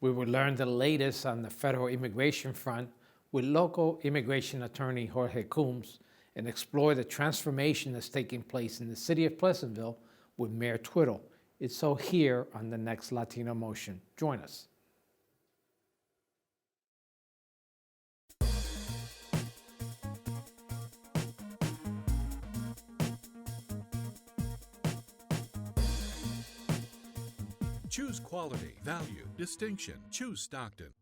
We will learn the latest on the federal immigration front with local immigration attorney Jorge Coombs and explore the transformation that's taking place in the city of Pleasantville with Mayor Twiddle. It's so here on the next Latino Motion. Join us. Choose quality, value, distinction. Choose Stockton.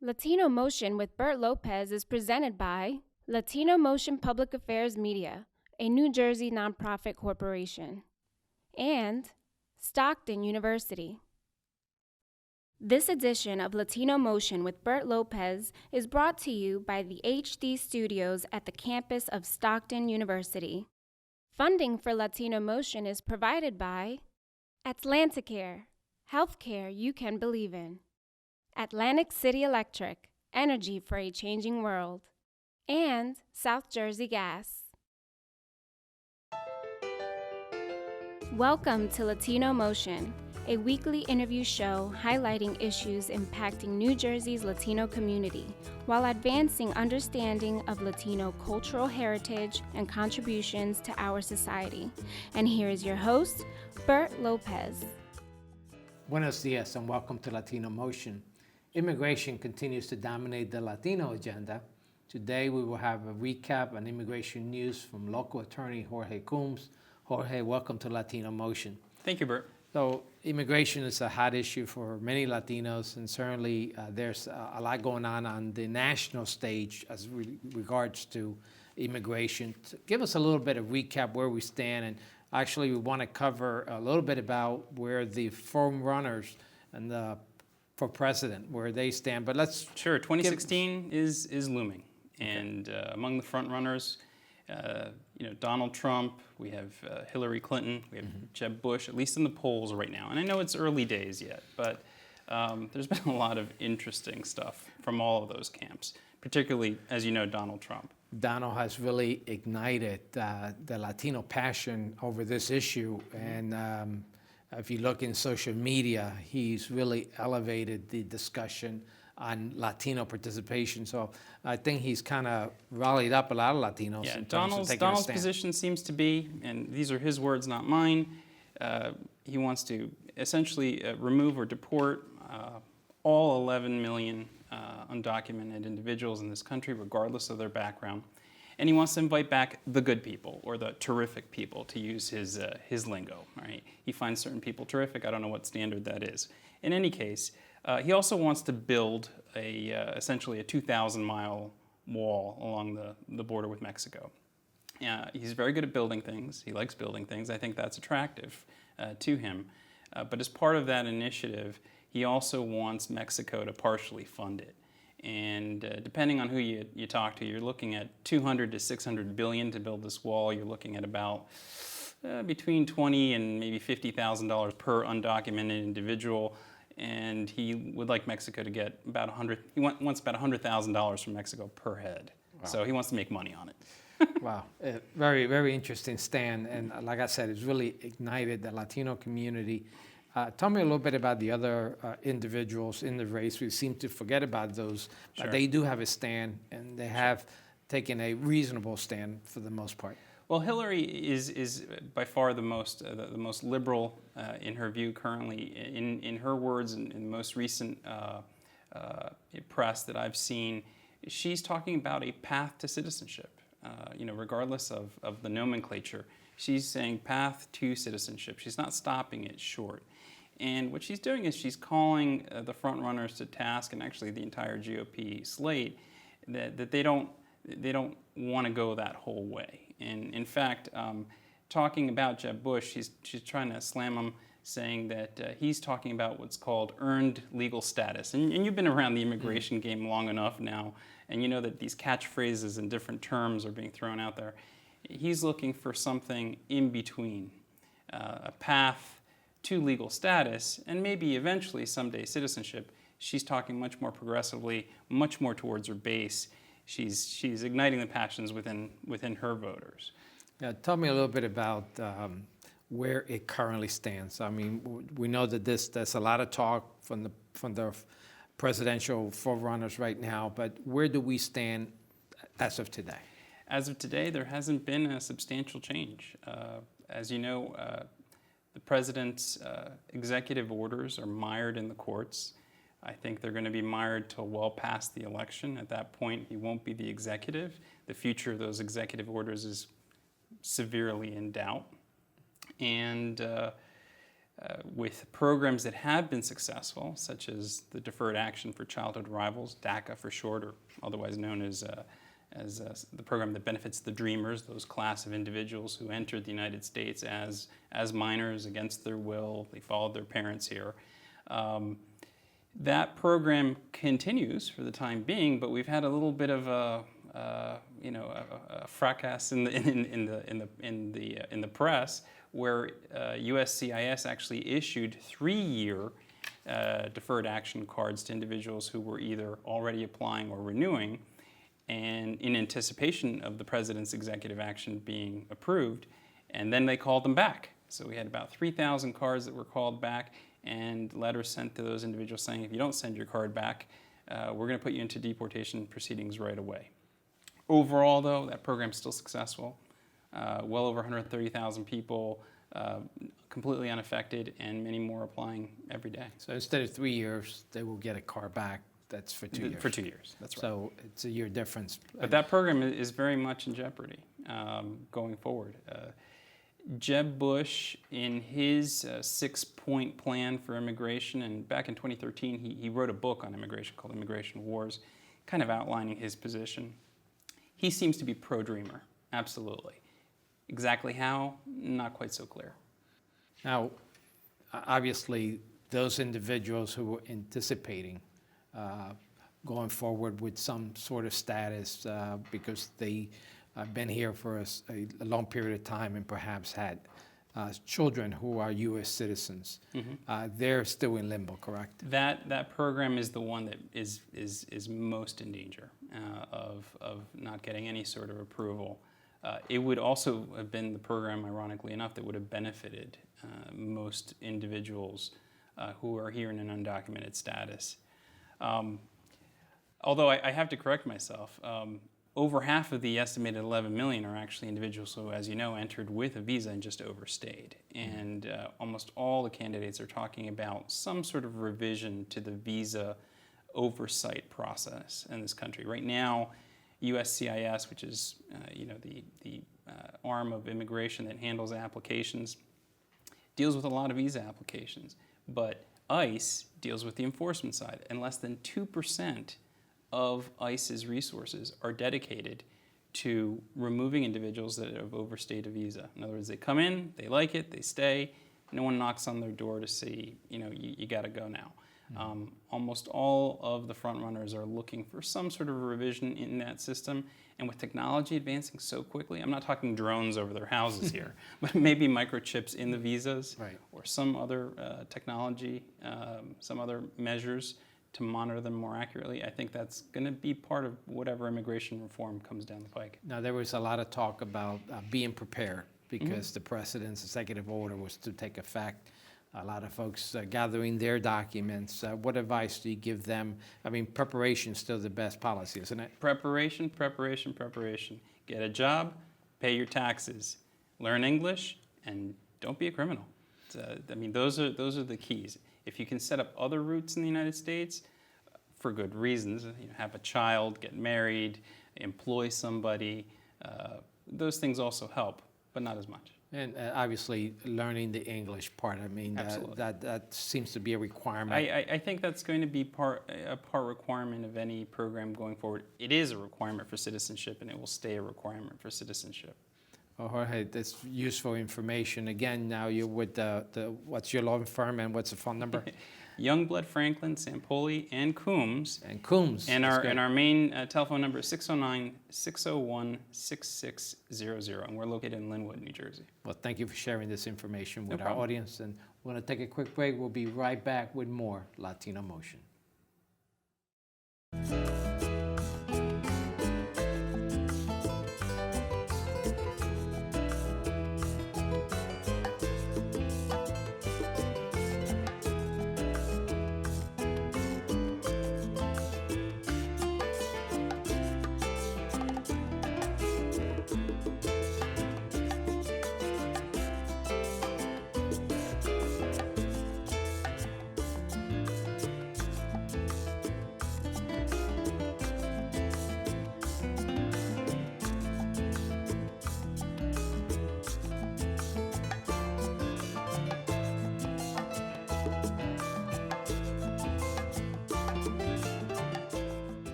Latino Motion with Bert Lopez is presented by Latino Motion Public Affairs Media, a New Jersey nonprofit corporation, and Stockton University. This edition of Latino Motion with Bert Lopez is brought to you by the HD Studios at the campus of Stockton University. Funding for Latino Motion is provided by Atlanticare, healthcare you can believe in. Atlantic City Electric, energy for a changing world. And South Jersey Gas. Welcome to Latino Motion, a weekly interview show highlighting issues impacting New Jersey's Latino community while advancing understanding of Latino cultural heritage and contributions to our society. And here is your host, Bert Lopez. Buenos dias and welcome to Latino Motion. Immigration continues to dominate the Latino agenda. Today we will have a recap on immigration news from local attorney Jorge Coombs. Jorge, welcome to Latino Motion. Thank you, Bert. So immigration is a hot issue for many Latinos, and certainly there's a lot going on the national stage as regards to immigration. Give us a little bit of recap where we stand, and actually we want to cover a little bit about where the front runners and for president, where they stand. But let's 2016 is looming, and among the front runners, Donald Trump, we have Hillary Clinton, we have Jeb Bush, at least in the polls right now. And I know it's early days yet, but there's been a lot of interesting stuff from all of those camps, particularly, as you know, Donald Trump. Donald has really ignited the Latino passion over this issue. And if you look in social media, he's really elevated the discussion on Latino participation. So I think he's kind of rallied up a lot of Latinos. Yeah, in terms of taking a Donald's stand. position seems to be, and these are his words, not mine, he wants to essentially remove or deport all 11 million undocumented individuals in this country, regardless of their background. And he wants to invite back the good people, or the terrific people, to use his lingo. Right? He finds certain people terrific. I don't know what standard that is. In any case, he also wants to build essentially a 2,000-mile wall along the border with Mexico. He's very good at building things. He likes building things. I think that's attractive to him. But as part of that initiative, he also wants Mexico to partially fund it. And depending on who you talk to, you're looking at $200 to $600 billion to build this wall. You're looking at about between $20,000 and maybe $50,000 per undocumented individual. And he would like Mexico to get about he wants about $100,000 from Mexico per head. Wow. So he wants to make money on it. Wow, very, very interesting stand. And like I said, it's really ignited the Latino community. Tell me a little bit about the other individuals in the race. We seem to forget about those, Sure. But they do have a stand, and they have taken a reasonable stand for the most part. Well, Hillary is by far the most liberal in her view currently. In her words, in the most recent press that I've seen, she's talking about a path to citizenship. Regardless of the nomenclature, she's saying path to citizenship. She's not stopping it short. And what she's doing is she's calling the front runners to task, and actually the entire GOP slate, that they don't want to go that whole way. And in fact, talking about Jeb Bush, she's trying to slam him, saying that he's talking about what's called earned legal status. And you've been around the immigration game long enough now, and you know that these catchphrases and different terms are being thrown out there. He's looking for something in between, a path to legal status, and maybe eventually someday citizenship. She's talking much more progressively, much more towards her base. She's igniting the passions within her voters. Yeah, tell me a little bit about where it currently stands. I mean, we know that there's a lot of talk from the presidential forerunners right now, but where do we stand as of today? As of today, there hasn't been a substantial change. As you know, the president's executive orders are mired in the courts. I think they're going to be mired till well past the election. At that point, he won't be the executive. The future of those executive orders is severely in doubt. And with programs that have been successful, such as the Deferred Action for Childhood Arrivals, DACA for short, or otherwise known as the program that benefits the Dreamers, those class of individuals who entered the United States as minors against their will. They followed their parents here. That program continues for the time being, but we've had a little bit of a fracas in the press, where USCIS actually issued 3-year deferred action cards to individuals who were either already applying or renewing, and in anticipation of the president's executive action being approved, and then they called them back. So we had about 3,000 cards that were called back, and letters sent to those individuals saying, if you don't send your card back, we're going to put you into deportation proceedings right away. Overall, though, that program's still successful. Well over 130,000 people completely unaffected, and many more applying every day. So instead of 3 years, they will get a car back. That's for 2 years. For 2 years, that's right. So it's a year difference. But that program is very much in jeopardy going forward. Jeb Bush, in his 6-point plan for immigration, and back in 2013, he wrote a book on immigration called Immigration Wars, kind of outlining his position. He seems to be pro-dreamer, absolutely. Exactly how? Not quite so clear. Now, obviously, those individuals who were anticipating going forward with some sort of status because they have been here for a long period of time and perhaps had children who are U.S. citizens, they're still in limbo, correct? That program is the one that is most in danger of not getting any sort of approval. It would also have been the program, ironically enough, that would have benefited most individuals who are here in an undocumented status. Although I have to correct myself, over half of the estimated 11 million are actually individuals who, as you know, entered with a visa and just overstayed. And almost all the candidates are talking about some sort of revision to the visa oversight process in this country. Right now, USCIS, which is the arm of immigration that handles applications, deals with a lot of visa applications. But ICE deals with the enforcement side, and less than 2% of ICE's resources are dedicated to removing individuals that have overstayed a visa. In other words, they come in, they like it, they stay. No one knocks on their door to see, you got to go now. Almost all of the front runners are looking for some sort of a revision in that system. And with technology advancing so quickly, I'm not talking drones over their houses here, but maybe microchips in the visas, Right. or some other technology, some other measures to monitor them more accurately. I think that's going to be part of whatever immigration reform comes down the pike. Now, there was a lot of talk about being prepared because the president's executive order was to take effect. A lot of folks gathering their documents. What advice do you give them? I mean, preparation is still the best policy, isn't it? Preparation, preparation, preparation. Get a job, pay your taxes, learn English, and don't be a criminal. Those are the keys. If you can set up other routes in the United States for good reasons, have a child, get married, employ somebody, those things also help, but not as much. And obviously, learning the English part. I mean, that seems to be a requirement. I think that's going to be a part requirement of any program going forward. It is a requirement for citizenship, and it will stay a requirement for citizenship. Well, Jorge, that's useful information. Again, now you're with what's your law firm and what's the phone number? Youngblood, Franklin, Sampoli, and Coombs. And Coombs. And our main telephone number is 609-601-6600, and we're located in Linwood, New Jersey. Well, thank you for sharing this information with No our problem. audience. And we're going to take a quick break. We'll be right back with more Latino Motion.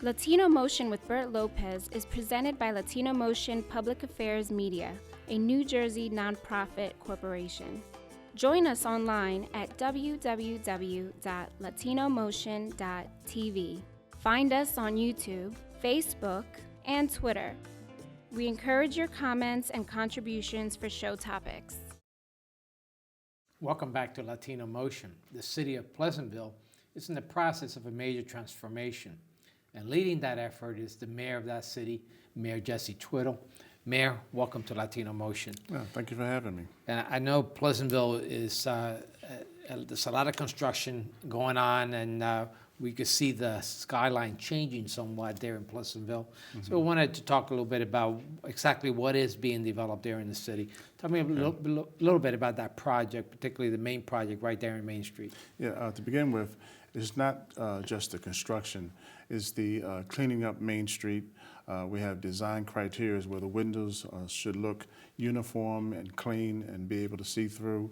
Latino Motion with Bert Lopez is presented by Latino Motion Public Affairs Media, a New Jersey nonprofit corporation. Join us online at www.latinomotion.tv. Find us on YouTube, Facebook, and Twitter. We encourage your comments and contributions for show topics. Welcome back to Latino Motion. The city of Pleasantville is in the process of a major transformation. And leading that effort is the mayor of that city, Mayor Jesse Twiddle. Mayor, welcome to Latino Motion. Well, thank you for having me. And I know Pleasantville is, there's a lot of construction going on, and we could see the skyline changing somewhat there in Pleasantville. So we wanted to talk a little bit about exactly what is being developed there in the city. Tell me a little bit about that project, particularly the main project right there in Main Street. Yeah, to begin with, it's not just the construction, it's the cleaning up Main Street. We have design criteria where the windows should look uniform and clean and be able to see through.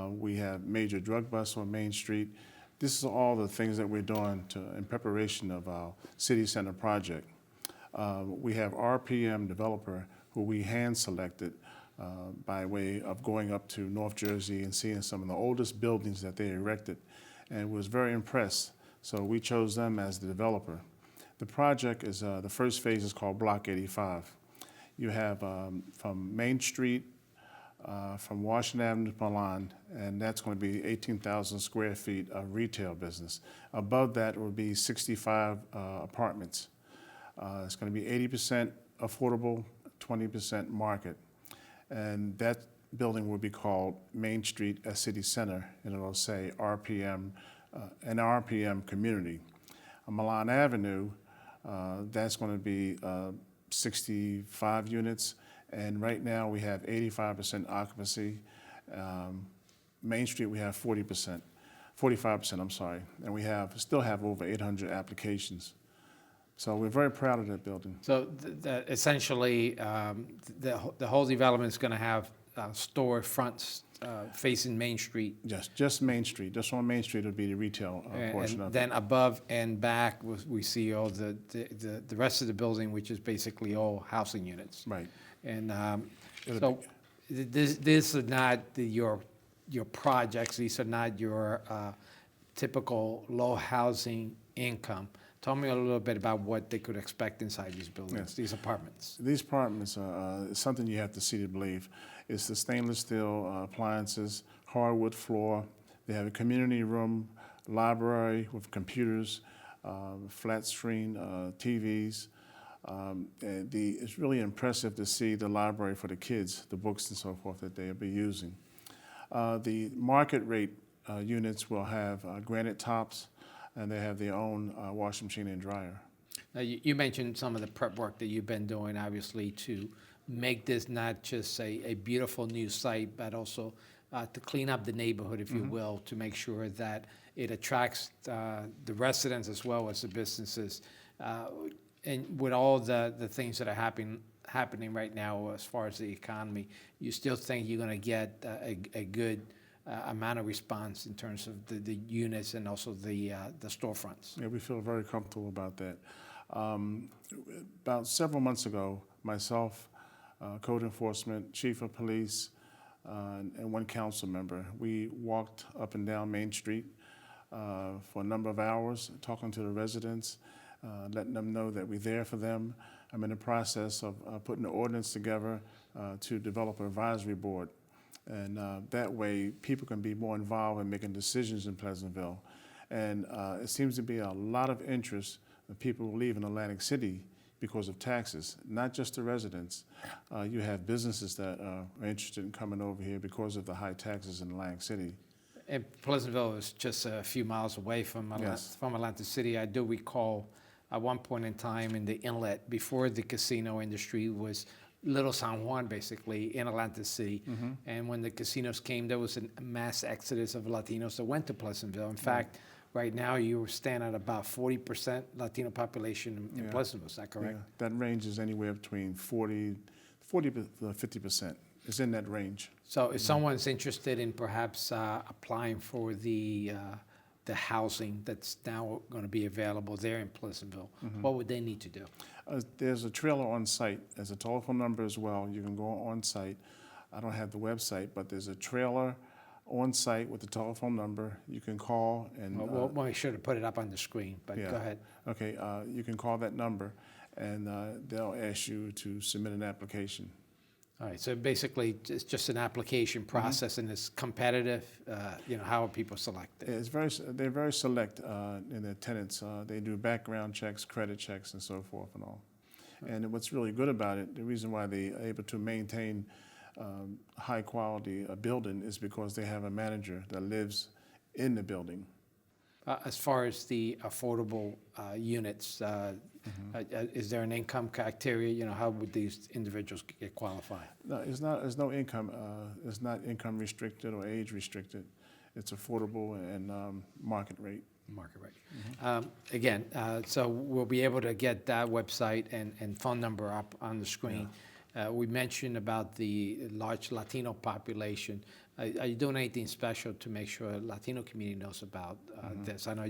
We have major drug busts on Main Street. This is all the things that we're doing in preparation of our city center project. We have RPM developer who we hand selected by way of going up to North Jersey and seeing some of the oldest buildings that they erected, and was very impressed. So we chose them as the developer. The project is, the first phase is called Block 85. You have from Main Street, from Washington Avenue to Milan, and that's going to be 18,000 square feet of retail business. Above that will be 65 apartments. It's going to be 80% affordable, 20% market. And that building will be called Main Street City Center, and it'll say RPM, an RPM community. On Milan Avenue, that's going to be 65 units, and right now we have 85% occupancy. Main Street we have 45%, I'm sorry, and we still have over 800 applications. So we're very proud of that building. So essentially, the whole development is going to have store fronts facing Main Street. Yes, just Main Street. Just on Main Street would be the retail portion of it. Then above and back, we see all the rest of the building, which is basically all housing units. Right. And so this is not your projects. These are not your typical low housing income. Tell me a little bit about what they could expect inside these buildings, Yes. these apartments. These apartments are something you have to see to believe. It's the stainless steel appliances, hardwood floor. They have a community room, library with computers, flat screen TVs. It's really impressive to see the library for the kids, the books and so forth that they'll be using. The market rate units will have granite tops, and they have their own washing machine and dryer. Now, you mentioned some of the prep work that you've been doing, obviously, to make this not just a beautiful new site, but also to clean up the neighborhood, if you will, to make sure that it attracts the residents as well as the businesses. And with all the things that are happening right now as far as the economy, you still think you're going to get a good amount of response in terms of the units and also the storefronts? Yeah, we feel very comfortable about that. About several months ago, myself, code enforcement, chief of police, and one council member, we walked up and down Main Street for a number of hours, talking to the residents, letting them know that we're there for them. I'm in the process of putting the ordinance together to develop an advisory board. And that way, people can be more involved in making decisions in Pleasantville. And it seems to be a lot of interest of people who live in Atlantic City because of taxes, not just the residents. You have businesses that are interested in coming over here because of the high taxes in Atlantic City. And Pleasantville is just a few miles away from Atlantic City. I do recall at one point in time in the inlet, before the casino industry, was Little San Juan, basically, in Atlantic City. And when the casinos came, there was a mass exodus of Latinos that went to Pleasantville. In fact, right now you stand at about 40% Latino population in Pleasantville. Is that correct? Yeah, that range is anywhere between 40 to 50%. It's in that range. So if someone's interested in perhaps applying for the the housing that's now going to be available there in Pleasantville, what would they need to do? There's a trailer on site. There's a telephone number as well. You can go on site. I don't have the website, but there's a trailer on site with the telephone number. You can call and. We'll make sure to put it up on the screen, but Yeah. go ahead. Okay, you can call that number, and they'll ask you to submit an application. All right, so basically, it's just an application process, and it's competitive. How are people selected? They're very select in their tenants. They do background checks, credit checks, and so forth and all. And what's really good about it, the reason why they're able to maintain high quality building is because they have a manager that lives in the building. As far as the affordable units, is there an income criteria? How would these individuals get qualified? No, it's not. There's no income. It's not income restricted or age restricted. It's affordable and market rate. Market rate. Again, so we'll be able to get that website and phone number up on the screen. We mentioned about the large Latino population. Are you doing anything special to make sure the Latino community knows about this? I know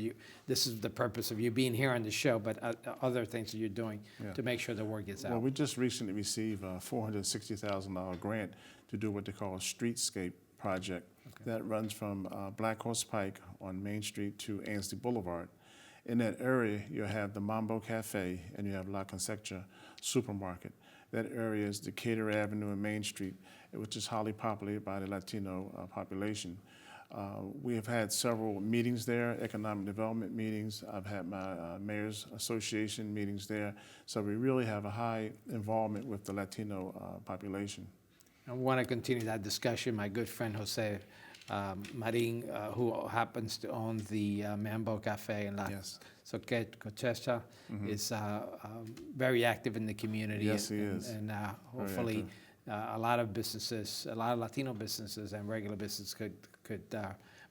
this is the purpose of you being here on the show, but other things that you're doing to make sure the word gets out. Well, we just recently received a $460,000 grant to do what they call a streetscape project that runs from Black Horse Pike on Main Street to Ansley Boulevard. In that area, you have the Mambo Cafe and you have La Concepta Supermarket. That area is Decatur Avenue and Main Street, which is highly populated by the Latino population. We have had several meetings there, economic development meetings. I've had my Mayor's Association meetings there. So we really have a high involvement with the Latino population. I want to continue that discussion. My good friend Jose Marin, who happens to own the Mambo Cafe in La Concepta, is very active in the community. Yes, he is. And hopefully a lot of businesses, a lot of Latino businesses and regular businesses could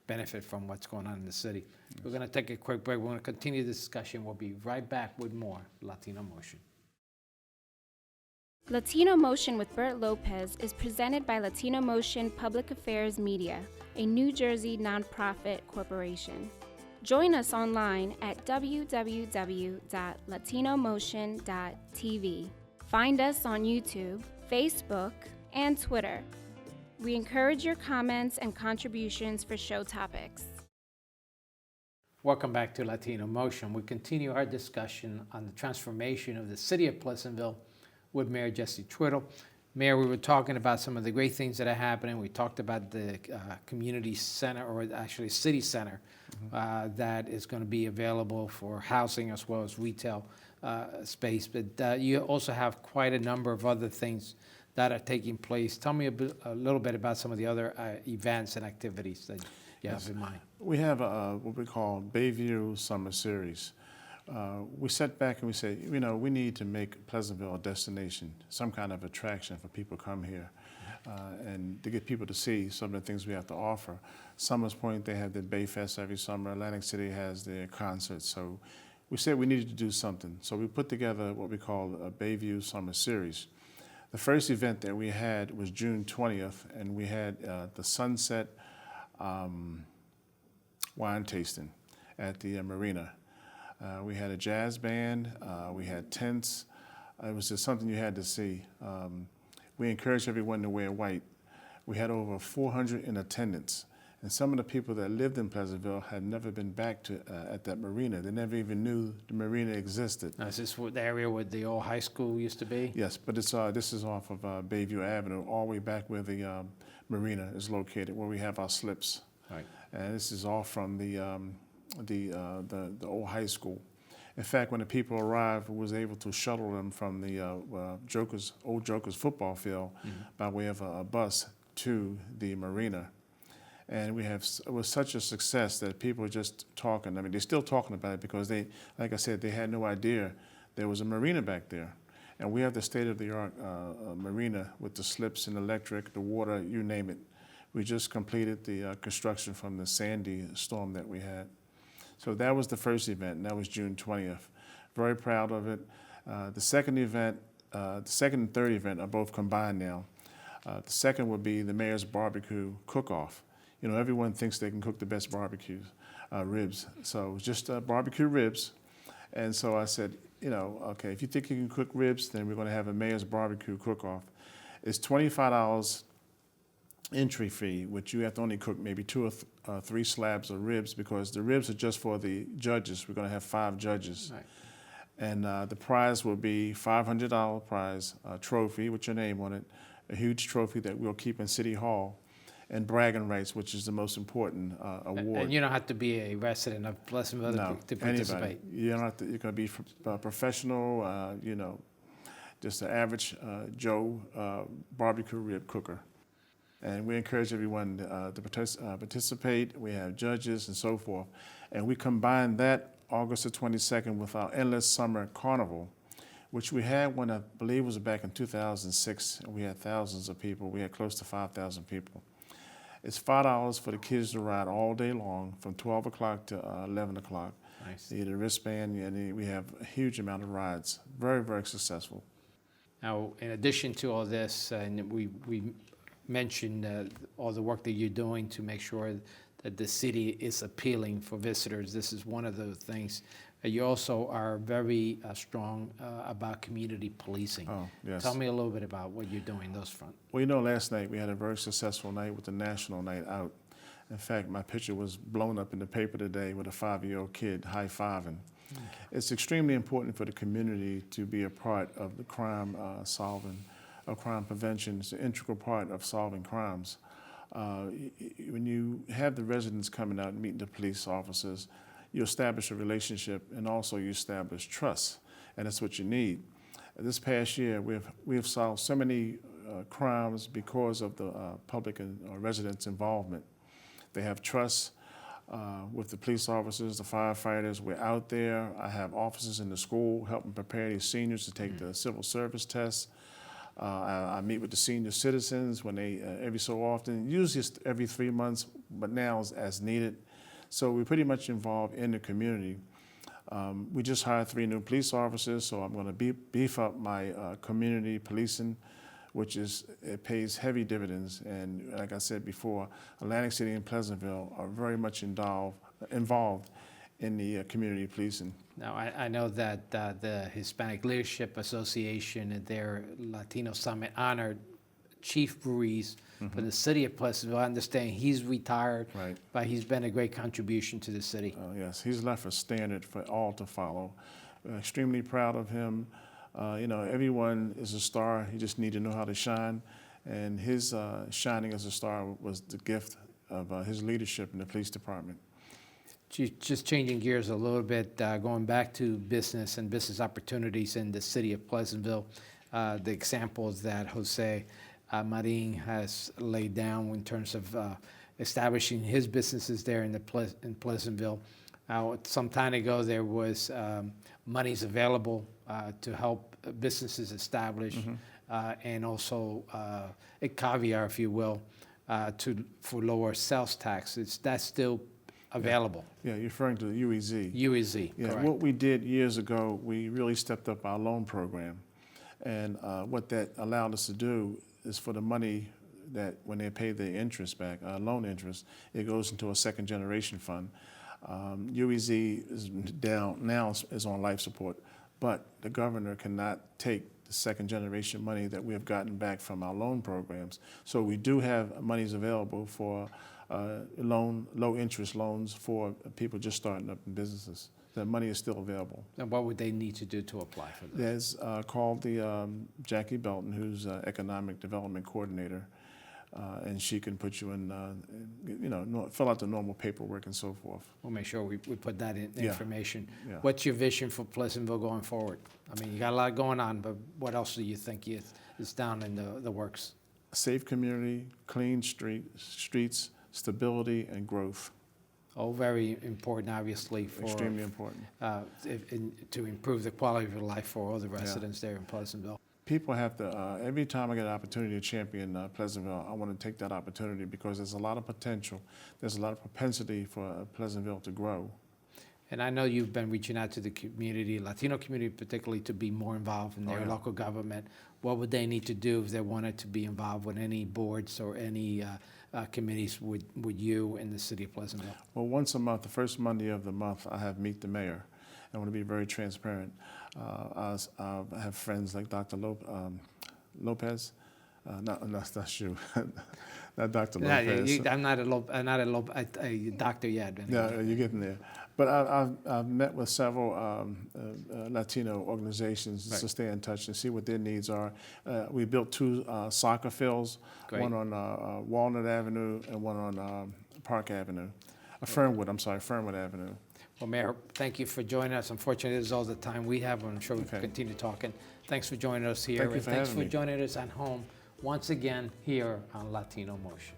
benefit from what's going on in the city. Yes. We're going to take a quick break. We're going to continue the discussion. We'll be right back with more Latino Motion. Latino Motion with Bert Lopez is presented by Latino Motion Public Affairs Media, a New Jersey nonprofit corporation. Join us online at www.latinomotion.tv. Find us on YouTube, Facebook, and Twitter. We encourage your comments and contributions for show topics. Welcome back to Latino Motion. We continue our discussion on the transformation of the city of Pleasantville with Mayor Jesse Twiddle. Mayor, we were talking about some of the great things that are happening. We talked about the community center, or actually city center, that is going to be available for housing as well as retail space. But you also have quite a number of other things that are taking place. Tell me a little bit about some of the other events and activities that you have in mind. We have what we call Bayview Summer Series. We sat back and we said, we need to make Pleasantville a destination, some kind of attraction for people to come here, and to get people to see some of the things we have to offer. Summers Point, they have the Bay Fest every summer. Atlantic City has their concerts. So we said we needed to do something. So we put together what we call a Bayview Summer Series. The first event that we had was June 20th, and we had the Sunset wine tasting at the marina. We had a jazz band, we had tents. It was just something you had to see. We encouraged everyone to wear white. We had over 400 in attendance. And some of the people that lived in Pleasantville had never been back to at that marina. They never even knew the marina existed. Now, is this the area where the old high school used to be? Yes, but this is off of Bayview Avenue, all the way back where the marina is located, where we have our slips. Right. And this is all from the old high school. In fact, when the people arrived, we was able to shuttle them from the old Jokers football field by way of a bus to the marina. And it was such a success that people were just talking. I mean, they're still talking about it because they, like I said, they had no idea there was a marina back there. And we have the state-of-the-art marina with the slips and electric, the water, you name it. We just completed the construction from the Sandy storm that we had. So that was the first event, and that was June 20th. Very proud of it. The second event, the second and third event are both combined now. The second would be the Mayor's Barbecue Cook-Off. You know, everyone thinks they can cook the best barbecue ribs. So it was just barbecue ribs. And so I said, you know, okay, if you think you can cook ribs, then we're going to have a mayor's barbecue cook-off. It's $25 entry fee, which you have to only cook maybe 2 or 3 slabs of ribs, because the ribs are just for the judges. We're going to have 5 judges. Right. And the prize will be $500 prize, a trophy with your name on it, a huge trophy that we'll keep in City Hall, and bragging rights, which is the most important award. And you don't have to be a resident of Pleasantville No, to participate. anybody. You don't have to. You're going to be professional. You know, just an average Joe barbecue rib cooker. And we encourage everyone to participate. We have judges and so forth. And we combine that August the 22nd with our Endless Summer Carnival, which we had when I believe was back in 2006. And we had thousands of people. We had close to 5,000 people. It's $5 for the kids to ride all day long from 12 o'clock to 11 o'clock. Nice. You get a wristband, and we have a huge amount of rides. Very, very successful. Now, in addition to all this, and we mentioned all the work that you're doing to make sure that the city is appealing for visitors. This is one of those things. You also are very strong about community policing. Oh, yes. Tell me a little bit about what you're doing those front. Well, you know, last night we had a very successful night with the National Night Out. In fact, my picture was blown up in the paper today with a 5-year-old kid high-fiving. Okay. It's extremely important for the community to be a part of the crime solving, of crime prevention. It's an integral part of solving crimes. When you have the residents coming out and meeting the police officers, you establish a relationship, and also you establish trust, and that's what you need. This past year, we have solved so many crimes because of the public and residents' involvement. They have trust with the police officers, the firefighters. We're out there. I have officers in the school helping prepare these seniors to take the civil service tests. I meet with the senior citizens when they, every so often, usually it's every 3 months, but now as needed. So we're pretty much involved in the community. We just hired 3 new police officers, so I'm going to beef up my community policing, which it pays heavy dividends. And like I said before, Atlantic City and Pleasantville are very much involved in the community policing. Now, I know that the Hispanic Leadership Association at their Latino Summit honored Chief Ruiz from the city of Pleasantville. I understand he's retired, Right. but he's been a great contribution to the city. Yes, he's left a standard for all to follow. We're extremely proud of him. You know, everyone is a star. You just need to know how to shine. And his shining as a star was the gift of his leadership in the police department. Just changing gears a little bit, going back to business and business opportunities in the city of Pleasantville, the examples that Jose Marin has laid down in terms of establishing his businesses there in Pleasantville. Some time ago, there was monies available to help businesses establish, and also a caveat, if you will, for lower sales tax. That's still available. Yeah, you're referring to the UEZ. UEZ, Yeah, correct. what we did years ago, we really stepped up our loan program. And what that allowed us to do is for the money that when they pay the interest back, loan interest, it goes into a second generation fund. UEZ is down now, is on life support, but the governor cannot take the second generation money that we have gotten back from our loan programs. So we do have monies available for low interest loans for people just starting up in businesses. The money is still available. And what would they need to do to apply for that? There's called the Jackie Belton, who's Economic Development Coordinator, and she can put you in, fill out the normal paperwork and so forth. We'll make sure we put that in Yeah. information. Yeah. What's your vision for Pleasantville going forward? I mean, you got a lot going on, but what else do you think is down in the works? A safe community, clean streets, stability, and growth. Oh, very important, obviously, for Extremely important. to improve the quality of life for all the residents there in Pleasantville. People have to, every time I get an opportunity to champion Pleasantville, I want to take that opportunity because there's a lot of potential. There's a lot of propensity for Pleasantville to grow. And I know you've been reaching out to the community, Latino community particularly, to be more involved in their local government. What would they need to do if they wanted to be involved with any boards or any committees with you in the city of Pleasantville? Well, once a month, the first Monday of the month, I have Meet the Mayor. I want to be very transparent. I have friends like Dr. Lopez. No, that's you. Not Dr. Lopez. I'm not a doctor yet. No, you're getting there. But I've met with several Latino organizations Right. to stay in touch and see what their needs are. We built 2 soccer fields, Great. one on Walnut Avenue and one on Park Avenue. Fernwood Avenue. Well, Mayor, thank you for joining us. Unfortunately, this is all the time we have. I'm sure we'll Okay. continue talking. Thanks for joining us here. Thank you and for thanks having for me. joining us at home once again here on Latino Motion.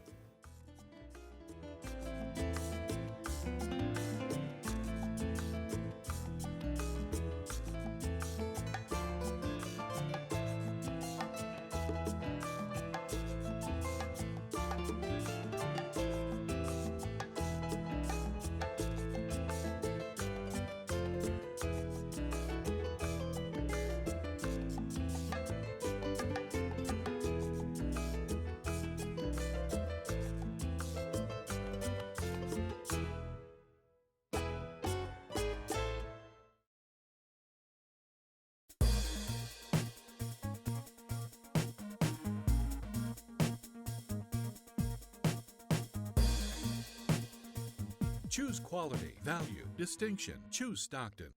Choose quality, value, distinction. Choose Stockton.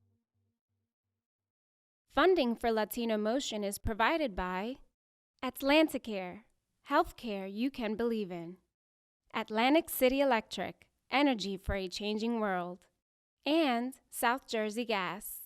Funding for Latino Motion is provided by Atlanticare, healthcare you can believe in. Atlantic City Electric, energy for a changing world. And South Jersey Gas.